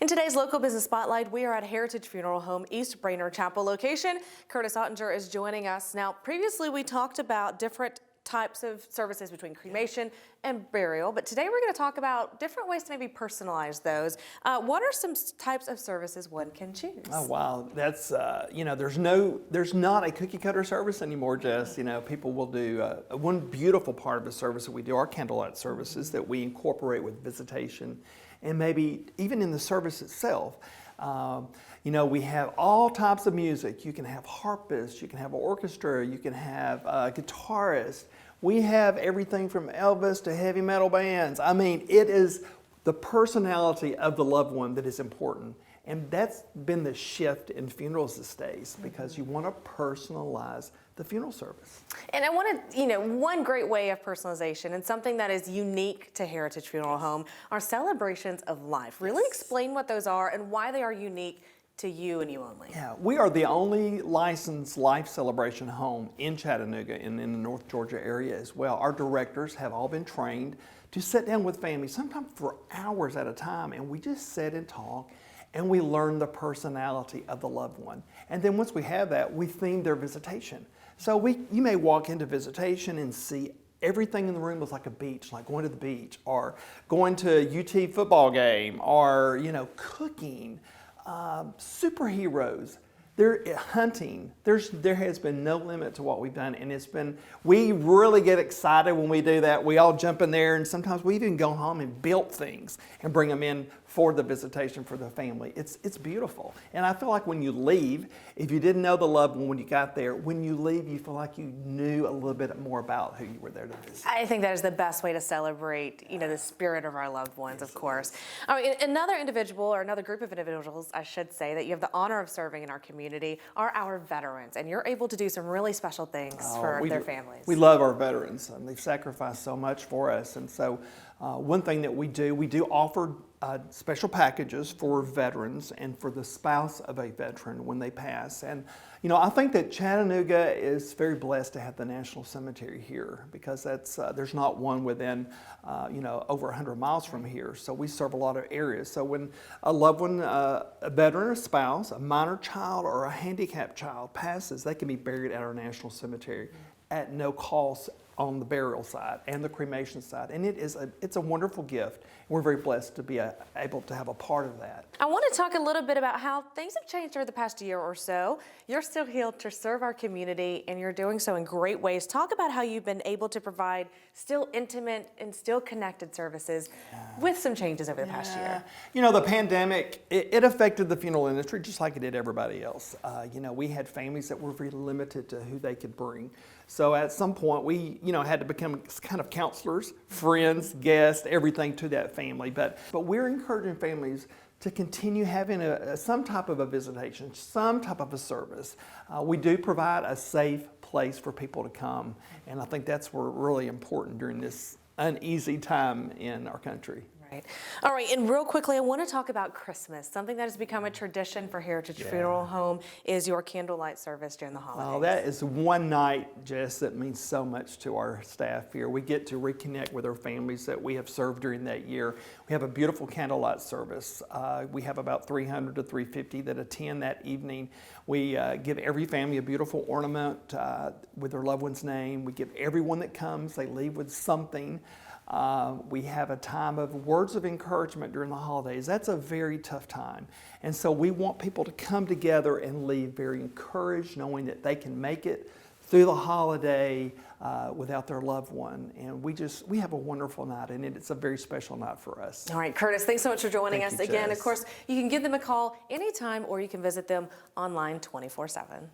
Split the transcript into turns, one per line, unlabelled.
In today's local business spotlight, we are at Heritage Funeral Home, East Brainerd Chapel location. Curtis Ottinger is joining us. Now, previously we talked about different types of services between cremation and burial, but today we're going to talk about different ways to maybe personalize those. What are some types of services one can choose?
Oh wow, that's there's not a cookie cutter service anymore. Just people will do one beautiful part of the service that we do, our candlelight services that we incorporate with visitation, and maybe even in the service itself. We have all types of music. You can have harpists, you can have an orchestra, you can have a guitarist. We have everything from Elvis to heavy metal bands. I mean, it is the personality of the loved one that is important. And that's been the shift in funerals these days, because you want to personalize the funeral service.
And I want to, one great way of personalization and something that is unique to Heritage Funeral Home are celebrations of life. Really explain what those are and why they are unique to you and you only.
Yeah, we are the only licensed life celebration home in Chattanooga and in the North Georgia area as well. Our directors have all been trained to sit down with families, sometimes for hours at a time, and we just sit and talk and we learn the personality of the loved one. And then once we have that, we theme their visitation. So you may walk into visitation and see everything in the room was like a beach, like going to the beach, or going to a UT football game, or cooking, superheroes. They're hunting. There has been no limit to what we've done, and we really get excited when we do that. We all jump in there, and sometimes we even go home and build things and bring them in for the visitation for the family. It's beautiful, and I feel like when you leave, if you didn't know the loved one when you got there, when you leave, you feel like you knew a little bit more about who you were there to visit.
I think that is the best way to celebrate, the spirit of our loved ones, of course. Another individual, or another group of individuals, I should say, that you have the honor of serving in our community are our veterans, and you're able to do some really special things for their families.
We love our veterans, and they've sacrificed so much for us, and so one thing that we do offer special packages for veterans and for the spouse of a veteran when they pass. And I think that Chattanooga is very blessed to have the National Cemetery here, because there's not one within over 100 miles from here. So we serve a lot of areas. So when a loved one, a veteran, a spouse, a minor child, or a handicapped child passes, they can be buried at our National Cemetery at no cost on the burial side and the cremation side, and it's a wonderful gift. We're very blessed to be able to have a part of that.
I want to talk a little bit about how things have changed over the past year or so. You're still here to serve our community, and you're doing so in great ways. Talk about how you've been able to provide still intimate and still connected services with some changes over the past year.
The pandemic, it affected the funeral industry just like it did everybody else. We had families that were very limited to who they could bring. So at some point, we had to become kind of counselors, friends, guests, everything to that family. But we're encouraging families to continue having some type of a visitation, some type of a service. We do provide a safe place for people to come, and I think that's really important during this uneasy time in our country.
Right. All right, and real quickly, I want to talk about Christmas. Something that has become a tradition for Heritage Funeral Home is your candlelight service during the holidays.
Oh, that is one night, Jess, that means so much to our staff here. We get to reconnect with our families that we have served during that year. We have a beautiful candlelight service. We have about 300 to 350 that attend that evening. We give every family a beautiful ornament with their loved one's name. We give everyone that comes, they leave with something. We have a time of words of encouragement during the holidays. That's a very tough time. And so we want people to come together and leave very encouraged, knowing that they can make it through the holiday without their loved one. And we have a wonderful night, and it's a very special night for us.
All right, Curtis, thanks so much for joining us again.
Jess.
Of course, you can give them a call anytime, or you can visit them online 24/7.